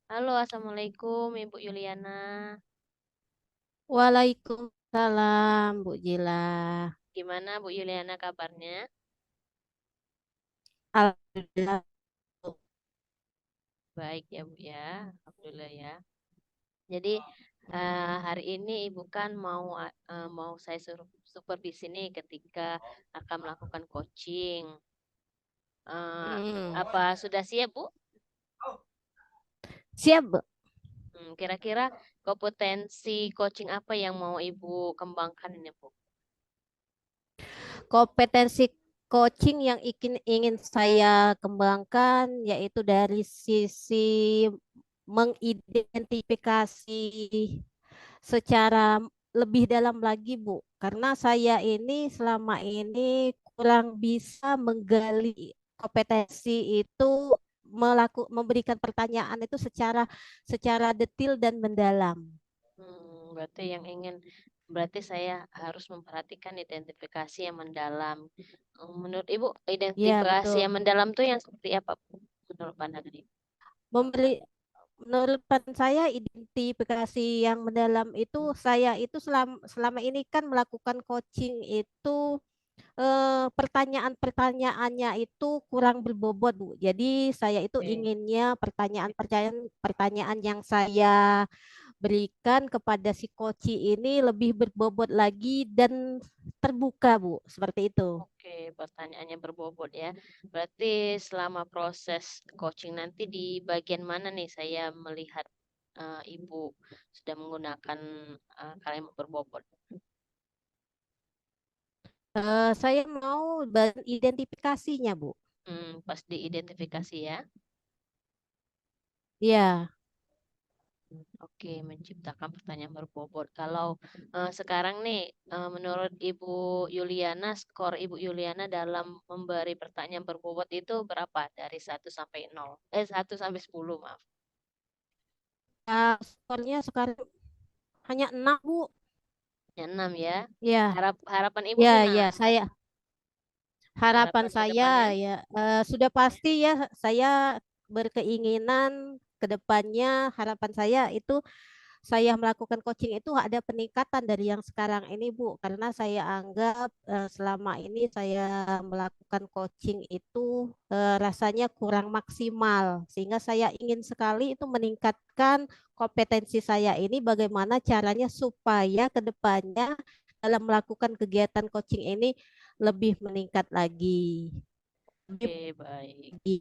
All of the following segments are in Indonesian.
Halo, Assalamualaikum Ibu Yuliana. Waalaikumsalam, Bu Jila. Gimana Bu Yuliana kabarnya? Alhamdulillah. Bu. Baik ya Bu ya, Alhamdulillah ya. Jadi hari ini Ibu kan mau saya suruh supervisi nih ketika akan melakukan coaching. Eh, Hmm. apa sudah siap Bu? Siap, Bu. Kira-kira kompetensi coaching apa yang mau Ibu kembangkan ini Bu? Kompetensi coaching yang ingin saya kembangkan yaitu dari sisi mengidentifikasi secara lebih dalam lagi, Bu. Karena saya ini selama ini kurang bisa menggali kompetensi itu memberikan pertanyaan itu secara secara detail dan mendalam. Berarti berarti saya harus memperhatikan identifikasi yang mendalam. Menurut Ibu, Iya, identifikasi betul. yang mendalam itu yang seperti apa, Bu? Menurut pandangan Ibu? Memberi Menurut saya identifikasi yang mendalam itu saya itu selama ini kan melakukan coaching itu pertanyaan-pertanyaannya itu kurang berbobot, Bu. Jadi saya itu Oke, inginnya pertanyaan yang saya berikan kepada si coach ini lebih berbobot lagi dan terbuka, Bu. Seperti itu. oke, pertanyaannya berbobot ya. Berarti selama proses coaching nanti di bagian mana nih saya melihat Ibu sudah menggunakan kalimat berbobot? Saya mau identifikasinya, Bu. Pas diidentifikasi ya. Ya. Oke, menciptakan pertanyaan berbobot. Kalau sekarang nih, menurut Ibu Yuliana, skor Ibu Yuliana dalam memberi pertanyaan berbobot itu berapa? Dari 1 sampai 0? 1 sampai 10, maaf. Skornya sekarang hanya 6, Bu. Ya, 6 ya. Ya, Harapan Ibu ya, gimana? ya. Harapan Harapan ke depannya? saya ya sudah pasti ya saya berkeinginan ke depannya harapan saya itu saya melakukan coaching itu ada peningkatan dari yang sekarang ini, Bu, karena saya anggap selama ini saya melakukan coaching itu rasanya kurang maksimal sehingga saya ingin sekali itu meningkatkan kompetensi saya ini bagaimana caranya supaya ke depannya dalam melakukan kegiatan coaching ini lebih meningkat lagi. Lebih Oke, baik. lagi.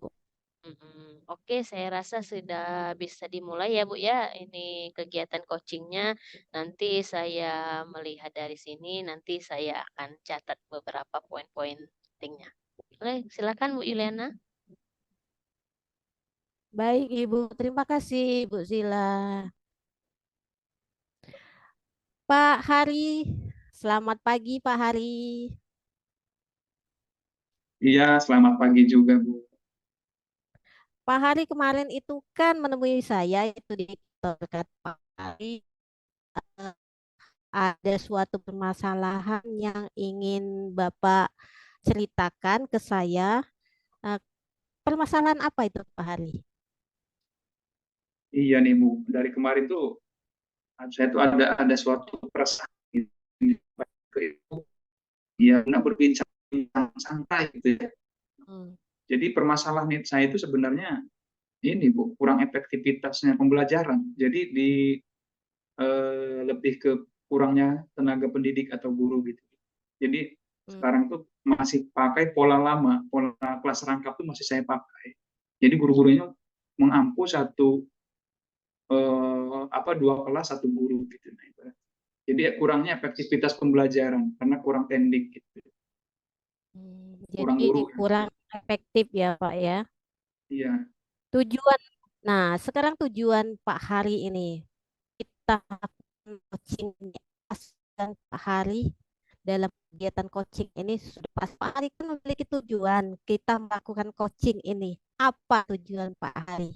Oke, saya rasa sudah bisa dimulai ya, Bu ya. Ini kegiatan coachingnya. Nanti saya melihat dari sini, nanti saya akan catat beberapa poin-poin pentingnya. Oke, silakan Bu Yuliana. Baik, Ibu. Terima kasih, Bu Zila. Pak Hari, selamat pagi, Pak Hari. Iya, selamat pagi juga, Bu. Pak Hari kemarin itu kan menemui saya itu di kantor Pak Hari ada suatu permasalahan yang ingin Bapak ceritakan ke saya. Eh, Permasalahan apa itu, Pak Hari? Iya nih, Bu. Dari kemarin tuh saya tuh ada suatu perasaan ke Ibu. Ya, benar berbincang santai gitu ya. Hmm. Jadi permasalahan saya itu sebenarnya ini, Bu, kurang efektivitasnya pembelajaran. Jadi lebih ke kurangnya tenaga pendidik atau guru gitu. Jadi Hmm. sekarang tuh masih pakai pola lama, pola kelas rangkap tuh masih saya pakai. Jadi guru-gurunya mengampu dua kelas satu guru gitu. Nah, jadi kurangnya efektivitas pembelajaran karena kurang teknik gitu, Jadi kurang guru ya. kurang efektif ya, Pak ya. Iya, Tujuan, nah sekarang tujuan Pak Hari ini kita coaching dan Pak Hari dalam kegiatan coaching ini sudah pas Pak Hari kan memiliki tujuan kita melakukan coaching ini. Apa tujuan Pak Hari?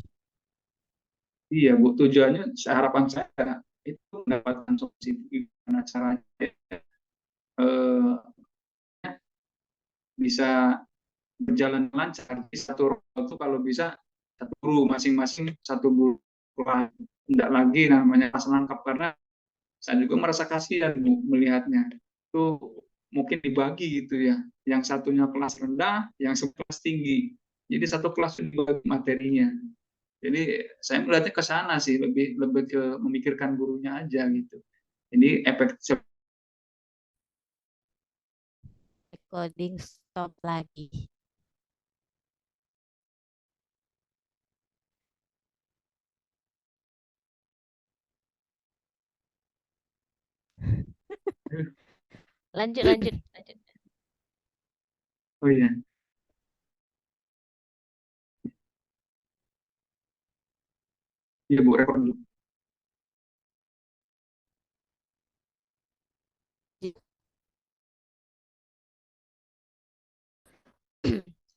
iya Bu, tujuannya harapan saya itu mendapatkan solusi gimana caranya eh, bisa berjalan lancar. Di satu role itu kalau bisa satu guru masing-masing satu guru tidak lagi namanya kelas lengkap, karena saya juga merasa kasihan Bu, melihatnya. Itu mungkin dibagi gitu ya. Yang satunya kelas rendah, yang kelas tinggi. Jadi satu kelas itu dibagi materinya. Jadi saya melihatnya ke sana sih, lebih lebih ke memikirkan gurunya aja gitu. Jadi efek Recording stop lagi. Lanjut, lanjut, lanjut. oh iya, iya Bu, rekor dulu.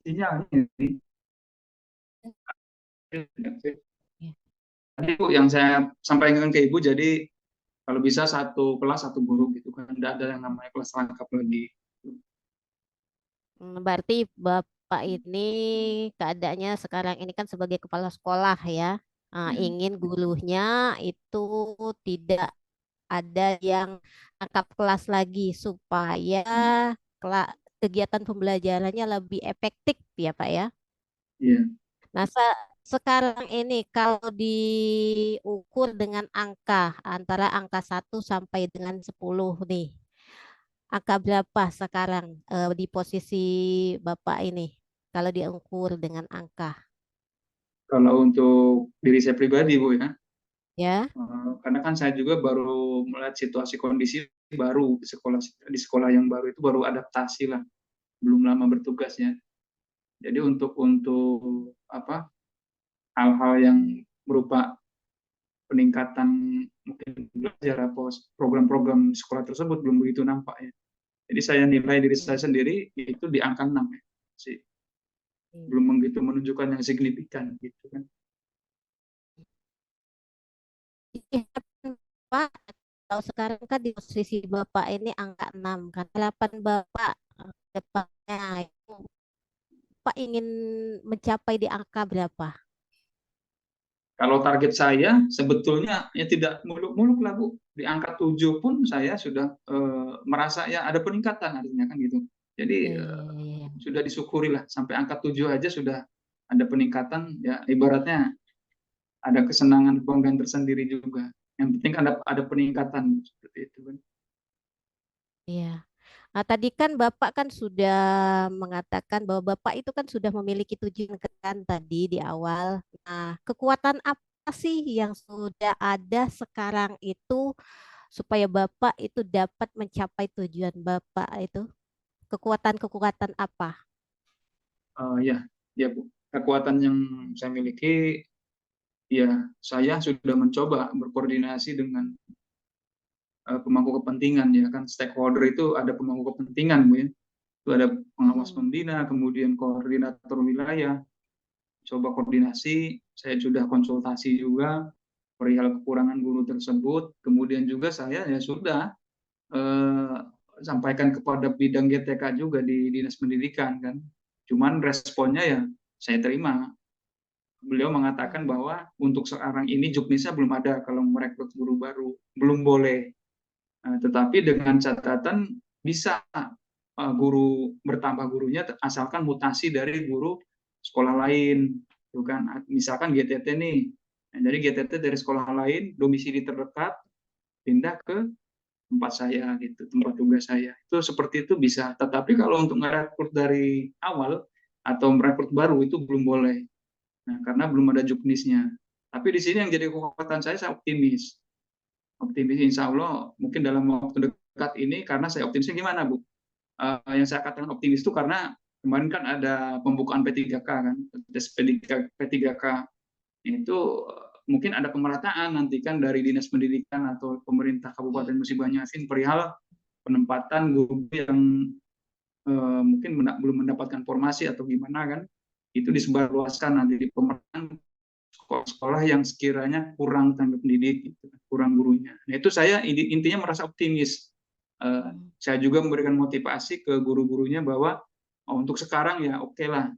Sinyalnya ini. Tadi Bu yang saya sampaikan ke Ibu, jadi kalau bisa satu kelas satu guru gitu kan, tidak ada yang namanya kelas lengkap lagi. Berarti Bapak ini keadaannya sekarang ini kan sebagai kepala sekolah ya. Ya, Ingin gurunya itu tidak ada yang angkat kelas lagi supaya kegiatan pembelajarannya lebih efektif ya Pak ya. iya. Nah, sekarang ini kalau diukur dengan angka antara angka 1 sampai dengan 10 nih. Angka berapa sekarang di posisi Bapak ini kalau diukur dengan angka Kalau untuk diri saya pribadi Bu ya, ya? karena kan saya juga baru melihat situasi kondisi baru di sekolah yang baru itu baru adaptasi lah, belum lama bertugas ya. Jadi untuk apa hal-hal yang berupa peningkatan mungkin belajar atau program-program sekolah tersebut belum begitu nampak ya. Jadi saya nilai diri saya Hmm. sendiri itu di angka 6 ya. Sih, Hmm. belum begitu menunjukkan yang signifikan gitu kan. Iya, Pak, kalau sekarang kan di posisi Bapak ini angka 6 kan. Harapan Bapak depannya itu Pak ingin mencapai di angka berapa? Kalau target saya sebetulnya ya tidak muluk-muluk lah Bu. Di angka 7 pun saya sudah merasa ya ada peningkatan artinya kan gitu. Ya, Jadi ya, ya, ya, ya. sudah disyukuri lah sampai angka 7 aja sudah ada peningkatan ya, ibaratnya ada kesenangan kebanggaan tersendiri juga. Yang penting ada peningkatan seperti itu kan. Iya. Nah, tadi kan Bapak kan sudah mengatakan bahwa Bapak itu kan sudah memiliki tujuan kan tadi di awal. Nah, kekuatan apa sih yang sudah ada sekarang itu supaya Bapak itu dapat mencapai tujuan Bapak itu? Kekuatan-kekuatan apa? Ya, ya Bu. Kekuatan yang saya miliki, ya saya sudah mencoba berkoordinasi dengan pemangku kepentingan ya kan, stakeholder itu ada pemangku kepentingan Bu ya. Itu ada pengawas Hmm. pembina, kemudian koordinator wilayah, coba koordinasi, saya sudah konsultasi juga perihal kekurangan guru tersebut, kemudian juga saya ya sudah eh, sampaikan kepada bidang GTK juga di Dinas Pendidikan kan. Cuman responnya ya saya terima. Beliau mengatakan Hmm. bahwa untuk sekarang ini juknisnya belum ada kalau merekrut guru baru, belum boleh. Tetapi dengan catatan bisa guru bertambah gurunya asalkan mutasi dari guru sekolah lain, tuh kan? Misalkan GTT nih, nah, jadi GTT dari sekolah lain, domisili terdekat pindah ke tempat saya gitu, tempat tugas saya. Itu seperti itu bisa. Tetapi kalau untuk merekrut dari awal atau merekrut baru itu belum boleh. Nah, karena belum ada juknisnya. Tapi di sini yang jadi kekuatan saya optimis. Optimis insya Allah mungkin dalam waktu dekat ini, karena saya optimisnya gimana Bu? Yang saya katakan optimis itu karena kemarin kan ada pembukaan P3K kan, tes P3K itu mungkin ada pemerataan nanti kan dari Dinas Pendidikan atau pemerintah Kabupaten Musi Banyasin perihal penempatan guru yang mungkin belum mendapatkan formasi atau gimana kan, itu disebarluaskan nanti di pemerataan sekolah-sekolah yang sekiranya kurang tenaga pendidik, gitu, kurang gurunya. Nah itu saya intinya merasa optimis. Saya juga memberikan motivasi ke guru-gurunya bahwa untuk sekarang ya oke lah,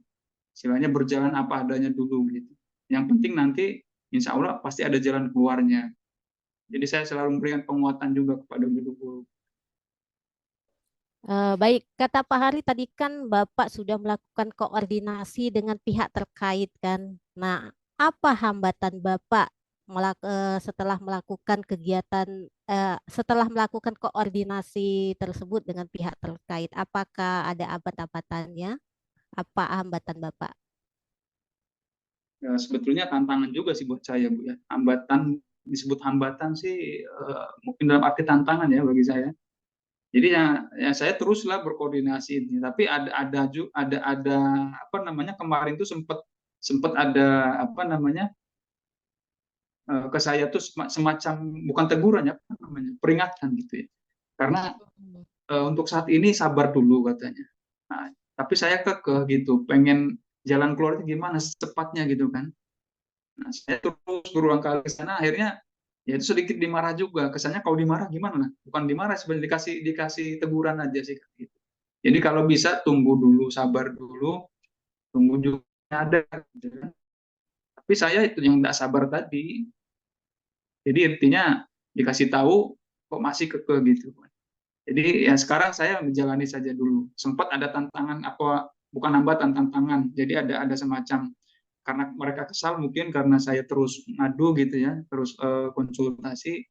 istilahnya berjalan apa adanya dulu gitu. Yang penting nanti insya Allah pasti ada jalan keluarnya. Jadi saya selalu memberikan penguatan juga kepada guru-guru. Baik, kata Pak Hari tadi kan Bapak sudah melakukan koordinasi dengan pihak terkait kan. Nah, apa hambatan Bapak setelah melakukan kegiatan, setelah melakukan koordinasi tersebut dengan pihak terkait? Apakah ada hambatan-hambatannya? Apa hambatan Bapak? Ya, sebetulnya tantangan juga sih buat saya, Bu ya. Hambatan, disebut hambatan sih mungkin dalam arti tantangan ya bagi saya. Jadi ya saya teruslah berkoordinasi ini. Tapi ada apa namanya, kemarin tuh sempat sempat ada apa namanya, ke saya tuh semacam bukan teguran ya, apa namanya, peringatan gitu ya. Karena untuk saat ini sabar dulu katanya. Nah, tapi saya kekeh gitu, pengen jalan keluarnya gimana secepatnya gitu kan. Nah, saya terus berulang kali ke sana, akhirnya ya itu sedikit dimarah juga. Kesannya kalau dimarah gimana? Bukan dimarah, sebenarnya dikasih teguran aja sih gitu. Jadi kalau bisa tunggu dulu, sabar dulu, tunggu juga ada gitu kan. Tapi saya itu yang tidak sabar tadi. Jadi intinya dikasih tahu kok masih kekeh gitu. Jadi ya sekarang saya menjalani saja dulu. Sempat ada tantangan apa, bukan hambatan, tantangan. Jadi ada semacam, karena mereka kesal mungkin karena saya terus ngadu gitu ya, terus konsultasi.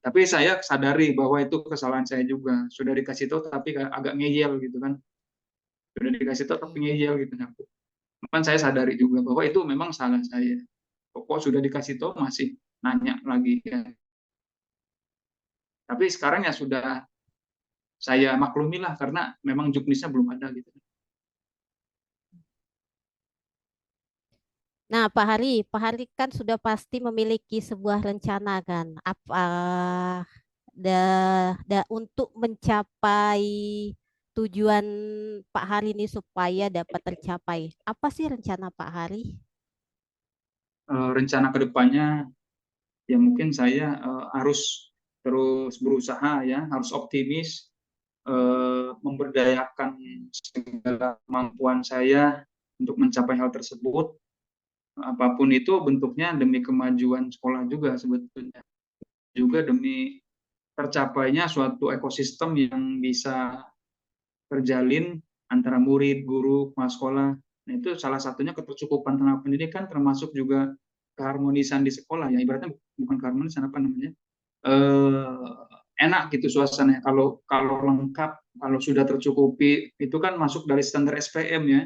Tapi saya sadari bahwa itu kesalahan saya juga. Sudah dikasih tahu tapi agak ngeyel gitu kan. Sudah dikasih tahu tapi ngeyel gitu. Nah, kan saya sadari juga bahwa itu memang salah saya. Kok sudah dikasih tahu masih nanya lagi ya. Tapi sekarang ya sudah saya maklumi lah karena memang juknisnya belum ada gitu. Nah, Pak Hari kan sudah pasti memiliki sebuah rencana kan. Apa untuk mencapai tujuan Pak Hari ini supaya dapat tercapai. Apa sih rencana Pak Hari? Rencana kedepannya ya mungkin saya harus terus berusaha ya, harus optimis, memberdayakan segala kemampuan saya untuk mencapai hal tersebut. Apapun itu bentuknya demi kemajuan sekolah juga sebetulnya, juga demi tercapainya suatu ekosistem yang bisa terjalin antara murid, guru, kepala sekolah. Nah, itu salah satunya ketercukupan tenaga pendidikan, termasuk juga keharmonisan di sekolah ya. Ibaratnya bukan keharmonisan, apa namanya, eh, enak gitu suasananya. Kalau kalau lengkap, kalau sudah tercukupi, itu kan masuk dari standar SPM ya.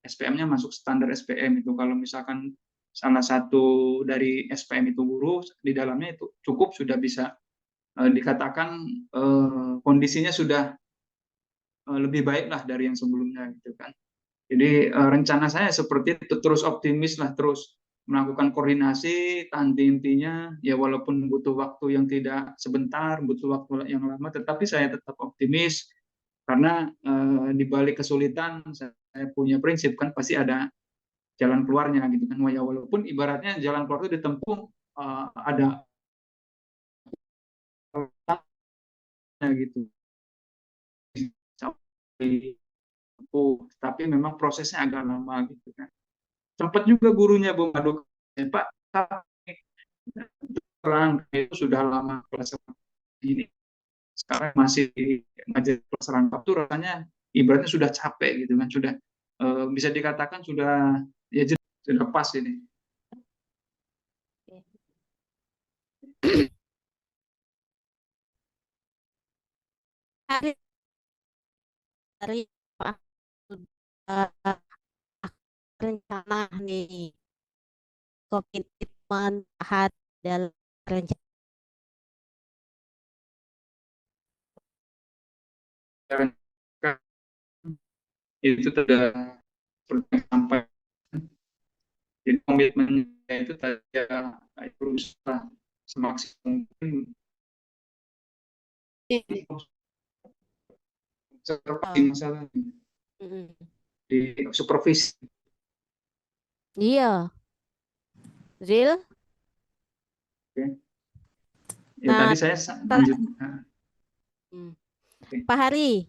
SPM-nya masuk standar SPM itu. Kalau misalkan salah satu dari SPM itu guru, di dalamnya itu cukup sudah bisa dikatakan kondisinya sudah lebih baik lah dari yang sebelumnya gitu kan. Jadi rencana saya seperti itu, terus optimis lah, terus melakukan koordinasi, intinya ya walaupun butuh waktu yang tidak sebentar, butuh waktu yang lama, tetapi saya tetap optimis karena di balik kesulitan saya punya prinsip kan pasti ada jalan keluarnya gitu kan. Ya walaupun ibaratnya jalan keluar itu ditempuh ada gitu. Tapi memang prosesnya agak lama gitu kan. Sempat juga gurunya Bung Aduh, Pak, terang itu sudah lama kelas ini, sekarang masih ngajar kelas rangkap tuh rasanya ibaratnya sudah capek gitu kan, sudah bisa dikatakan sudah ya sudah pas ini. Hari dari Pak sudah rencana nih komitmen Pak dalam rencana. Itu sudah sampai, jadi komitmennya itu tadi ya berusaha semaksimal mungkin observasi masalah di supervisi. Iya, Zil. Oke. Ya Nah, tadi saya lanjut. hmm. Oke. Pak Hari,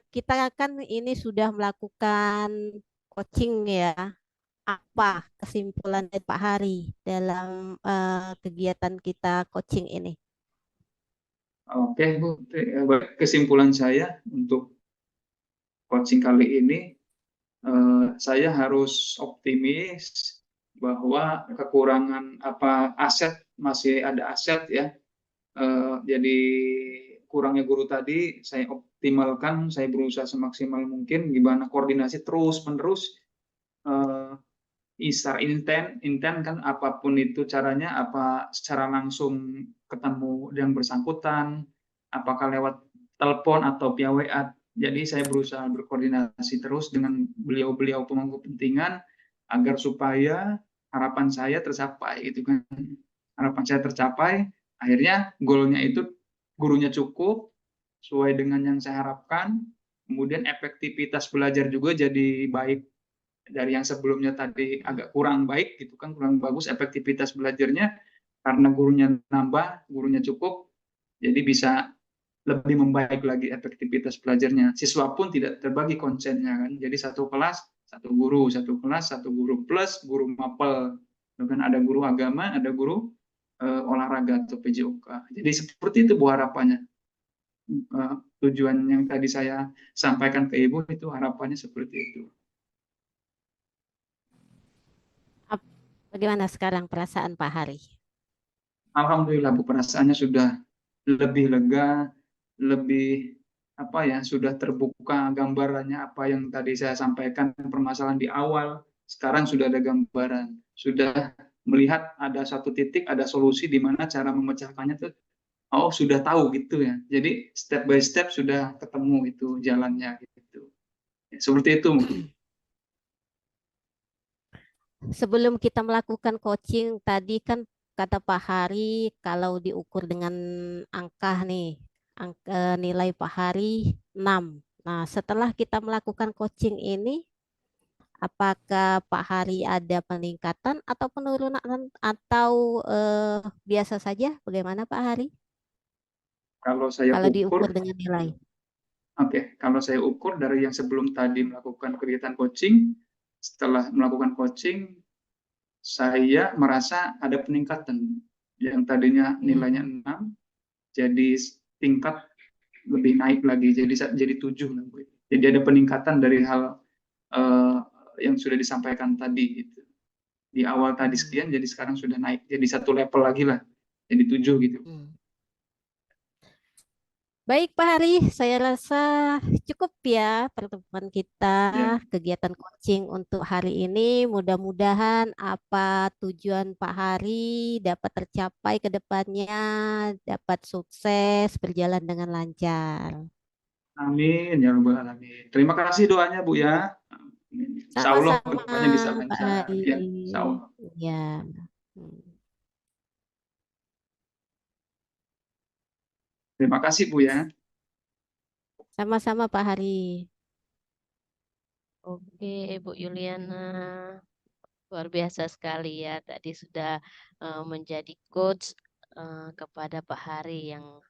kita kan ini sudah melakukan coaching ya. apa kesimpulan dari Pak Hari dalam kegiatan kita coaching ini? Oke, Bu. Kesimpulan saya untuk coaching kali ini, saya harus optimis bahwa kekurangan apa aset masih ada aset ya. Jadi kurangnya guru tadi saya optimalkan, saya berusaha semaksimal mungkin gimana koordinasi terus menerus, eh, secara inten kan apapun itu caranya, apa secara langsung ketemu yang bersangkutan, apakah lewat telepon atau via WA. Jadi saya berusaha berkoordinasi terus dengan beliau-beliau pemangku kepentingan agar supaya harapan saya tercapai gitu kan. Harapan saya tercapai, akhirnya goalnya itu gurunya cukup sesuai dengan yang saya harapkan, kemudian efektivitas belajar juga jadi baik dari yang sebelumnya tadi agak kurang baik gitu kan, kurang bagus efektivitas belajarnya karena gurunya nambah, gurunya cukup, jadi bisa lebih membaik lagi efektivitas belajarnya. Siswa pun tidak terbagi konsennya kan, jadi satu kelas satu guru, satu kelas satu guru plus guru mapel, kan ada guru agama, ada guru olahraga atau PJOK. Jadi seperti itu Bu harapannya. Tujuan yang tadi saya sampaikan ke Ibu itu harapannya seperti itu. Bagaimana sekarang perasaan Pak Hari? Alhamdulillah Bu, perasaannya sudah lebih lega, lebih apa ya, sudah terbuka gambarannya apa yang tadi saya sampaikan permasalahan di awal. Sekarang sudah ada gambaran, sudah melihat ada satu titik, ada solusi di mana cara memecahkannya tuh, oh sudah tahu gitu ya. Jadi step by step sudah ketemu itu jalannya gitu. Seperti itu mungkin. Sebelum kita melakukan coaching tadi kan kata Pak Hari kalau diukur dengan angka nih, nilai Pak Hari 6. Nah, setelah kita melakukan coaching ini, apakah Pak Hari ada peningkatan atau penurunan atau biasa saja? Bagaimana Pak Hari? Kalau saya Kalau ukur, diukur dengan nilai. oke, kalau saya ukur dari yang sebelum tadi melakukan kegiatan coaching, setelah melakukan coaching, saya merasa ada peningkatan. Yang tadinya nilainya Hmm. 6, jadi tingkat lebih naik lagi, jadi 7. Jadi ada peningkatan dari hal eh, yang sudah disampaikan tadi. Gitu. Di awal tadi Hmm. sekian, jadi sekarang sudah naik, jadi satu level lagi lah, jadi 7 gitu. Hmm. Baik Pak Hari, saya rasa cukup ya pertemuan kita, Ya, kegiatan coaching untuk hari ini. Mudah-mudahan apa tujuan Pak Hari dapat tercapai ke depannya, dapat sukses, berjalan dengan lancar. amin ya rabbal alamin. Terima kasih doanya Bu ya. Insya Allah Sama-sama kedepannya bisa Pak lancar. Hari. Ya, insya Allah. Ya. Hmm. Terima kasih Bu ya. Sama-sama Pak Hari. Oke, Bu Yuliana, luar biasa sekali ya. Tadi sudah menjadi coach kepada Pak Hari yang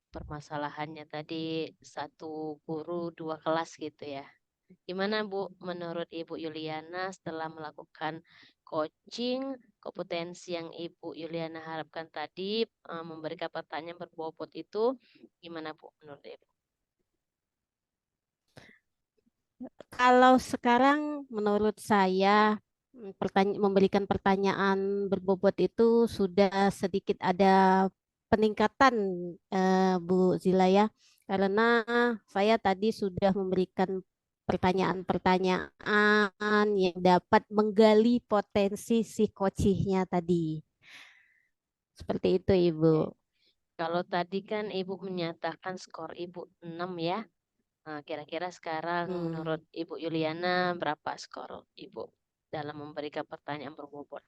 permasalahannya tadi satu guru dua kelas gitu ya. Gimana Bu, menurut Ibu Yuliana setelah melakukan coaching, kompetensi yang Ibu Yuliana harapkan tadi, memberikan pertanyaan berbobot itu, gimana Bu menurut Ibu? Kalau sekarang menurut saya memberikan pertanyaan berbobot itu sudah sedikit ada peningkatan Bu Zila ya. Karena saya tadi sudah memberikan pertanyaan-pertanyaan yang dapat menggali potensi si coachingnya tadi. Seperti itu Ibu. Kalau tadi kan Ibu menyatakan skor Ibu 6 ya. Nah, kira-kira sekarang menurut Hmm. Ibu Yuliana berapa skor Ibu dalam memberikan pertanyaan berbobot?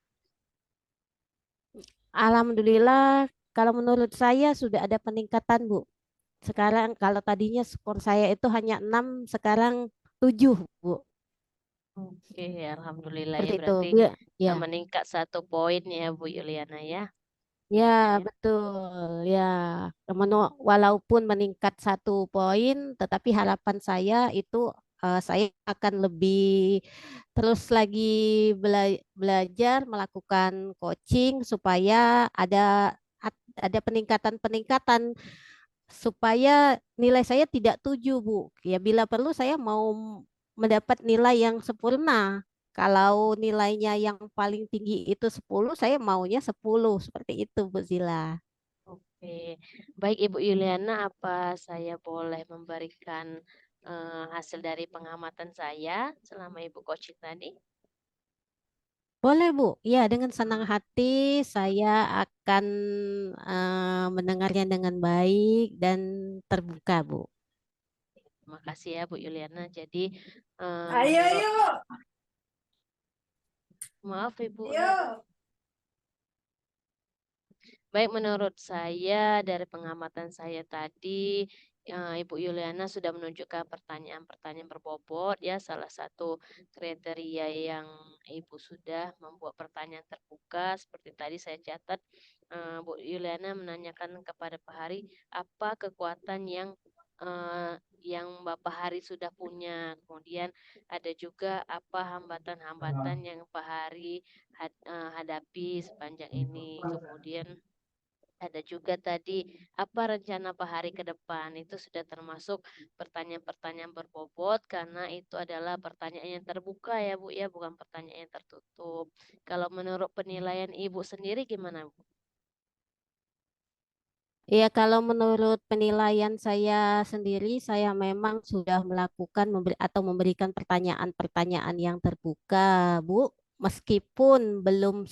Alhamdulillah kalau menurut saya sudah ada peningkatan Bu. Sekarang kalau tadinya skor saya itu hanya 6, sekarang 7, Bu. Oke, alhamdulillah ya Seperti itu. berarti Ya, ya, meningkat 1 poin ya Bu Yuliana ya. ya, Nilainya. betul. Ya, walaupun meningkat 1 poin, tetapi harapan saya itu saya akan lebih terus lagi belajar melakukan coaching supaya ada peningkatan-peningkatan supaya nilai saya tidak 7, Bu. Ya bila perlu saya mau mendapat nilai yang sempurna. Kalau nilainya yang paling tinggi itu 10, saya maunya 10 seperti itu, Bu Zila. Oke, baik Ibu Yuliana, apa saya boleh memberikan hasil dari pengamatan saya selama Ibu coaching tadi? Boleh, Bu. Ya, dengan senang Hmm, hati saya akan mendengarnya dengan baik dan terbuka, Bu. Terima kasih ya Bu Yuliana. Jadi Ayo, menurut yuk. maaf Ibu, Yuk. baik menurut saya dari pengamatan saya tadi Ibu Yuliana sudah menunjukkan pertanyaan-pertanyaan berbobot ya. Salah satu kriteria yang Ibu sudah membuat pertanyaan terbuka seperti tadi saya catat. Bu Yuliana menanyakan kepada Pak Hari apa kekuatan yang Bapak Hari sudah punya. Kemudian ada juga apa hambatan-hambatan yang Pak Hari hadapi sepanjang ini. Kemudian ada juga tadi apa rencana Pak Hari ke depan. Itu sudah termasuk pertanyaan-pertanyaan berbobot karena itu adalah pertanyaan yang terbuka ya Bu ya, bukan pertanyaan yang tertutup. Kalau menurut penilaian Ibu sendiri gimana Bu? Ya, kalau menurut penilaian saya sendiri, saya memang sudah melakukan memberikan pertanyaan-pertanyaan yang terbuka, Bu. Meskipun belum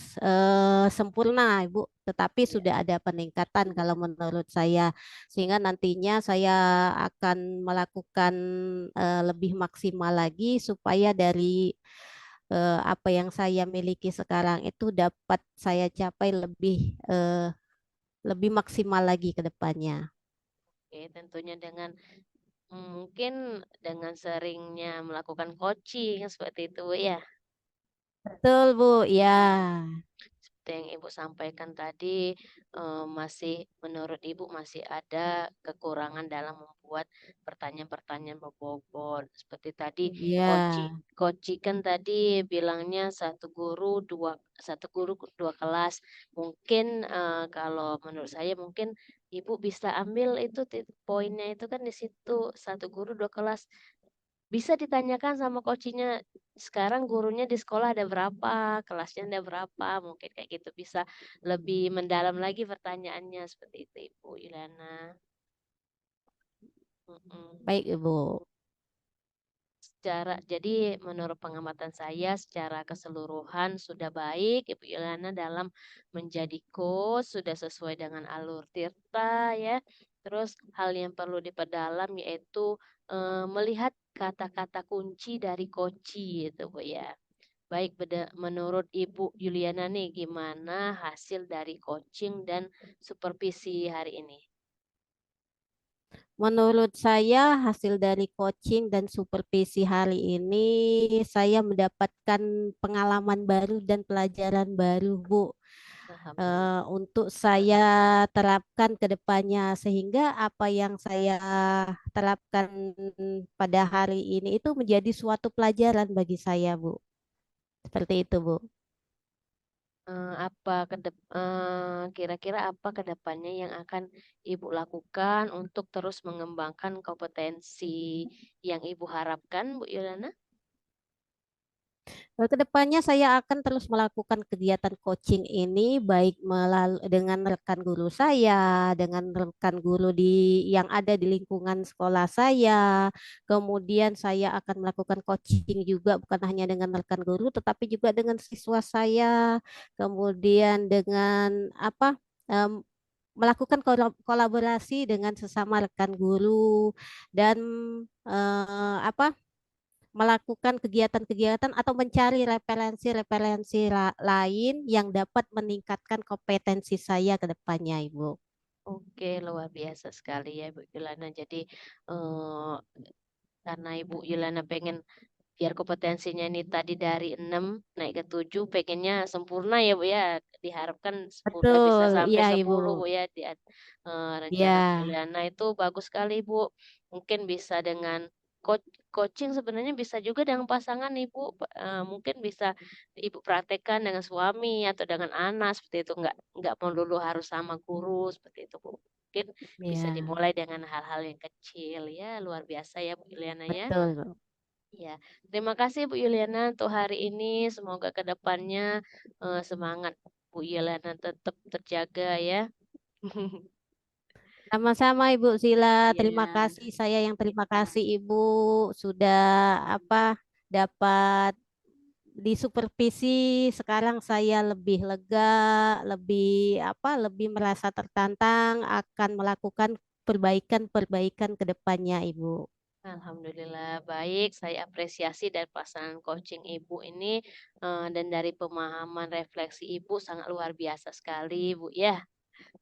sempurna, Ibu, tetapi Ya, sudah ada peningkatan kalau menurut saya. Sehingga nantinya saya akan melakukan lebih maksimal lagi supaya dari apa yang saya miliki sekarang itu dapat saya capai lebih maksimal lagi ke depannya. oke, tentunya dengan mungkin dengan seringnya melakukan coaching seperti itu Bu, ya. Betul, Bu. Ya. Seperti yang Ibu sampaikan tadi, masih menurut Ibu masih ada kekurangan dalam membuat pertanyaan-pertanyaan berbobot. Seperti tadi Ya. coaching kan tadi bilangnya satu guru dua kelas. Mungkin kalau menurut saya mungkin Ibu bisa ambil itu poinnya itu kan di situ satu guru dua kelas. Bisa ditanyakan sama coachingnya sekarang gurunya di sekolah ada berapa, kelasnya ada berapa, mungkin kayak gitu bisa lebih mendalam lagi pertanyaannya seperti itu Ibu Ilana. Mhm. Baik, Ibu. Jadi menurut pengamatan saya secara keseluruhan sudah baik Ibu Ilana dalam menjadi coach, sudah sesuai dengan alur Tirta ya. Terus hal yang perlu diperdalam yaitu melihat kata-kata kunci dari koci itu Bu ya. Baik, menurut Ibu Yuliana nih gimana hasil dari coaching dan supervisi hari ini? Menurut saya, hasil dari coaching dan supervisi hari ini, saya mendapatkan pengalaman baru dan pelajaran baru, Bu, Alhamdulillah. untuk saya terapkan ke depannya, sehingga apa yang saya terapkan pada hari ini itu menjadi suatu pelajaran bagi saya, Bu. Seperti itu, Bu. Kira-kira apa ke depannya yang akan Ibu lakukan untuk terus mengembangkan kompetensi yang Ibu harapkan, Bu Yolana? Kedepannya saya akan terus melakukan kegiatan coaching ini baik dengan rekan guru saya, dengan rekan guru yang ada di lingkungan sekolah saya. Kemudian saya akan melakukan coaching juga bukan hanya dengan rekan guru tetapi juga dengan siswa saya. Kemudian dengan em, melakukan kolaborasi dengan sesama rekan guru dan melakukan kegiatan-kegiatan atau mencari referensi-referensi lain yang dapat meningkatkan kompetensi saya ke depannya, Ibu. Oke, luar biasa sekali ya Bu Yolana. Jadi eh, karena Ibu Yolana pengen biar kompetensinya ini tadi dari 6 naik ke 7, pengennya sempurna ya Bu ya. Diharapkan bisa Betul, sampai iya, Ibu. 10 Bu ya. Rencana Bu Ya, Yuliana itu bagus sekali Bu. Mungkin bisa dengan coaching sebenarnya bisa juga dengan pasangan Ibu, mungkin bisa Ibu praktekkan dengan suami atau dengan anak seperti itu, nggak melulu harus sama guru seperti itu, Bu. Mungkin bisa Ya, dimulai dengan hal-hal yang kecil, ya luar biasa ya Bu Yuliana ya. betul, Bu. Ya, terima kasih Bu Yuliana untuk hari ini, semoga ke depannya, semangat Bu Yuliana tetap terjaga ya. Sama-sama Ibu Zila, terima Iya, kasih. Saya yang terima kasih Ibu sudah dapat disupervisi. Sekarang saya lebih lega, lebih merasa tertantang akan melakukan perbaikan-perbaikan ke depannya, Ibu. alhamdulillah baik, saya apresiasi dari pasangan coaching Ibu ini, dan dari pemahaman refleksi Ibu sangat luar biasa sekali Bu ya.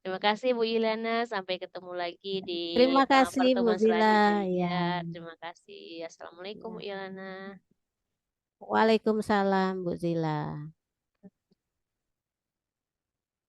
Terima kasih Bu Yuliana, sampai ketemu lagi di, Terima kasih Bu pertemuan Zila. selanjutnya Ya, ya. Terima kasih. Assalamualaikum Bu ya. Yuliana. Waalaikumsalam Bu Zila.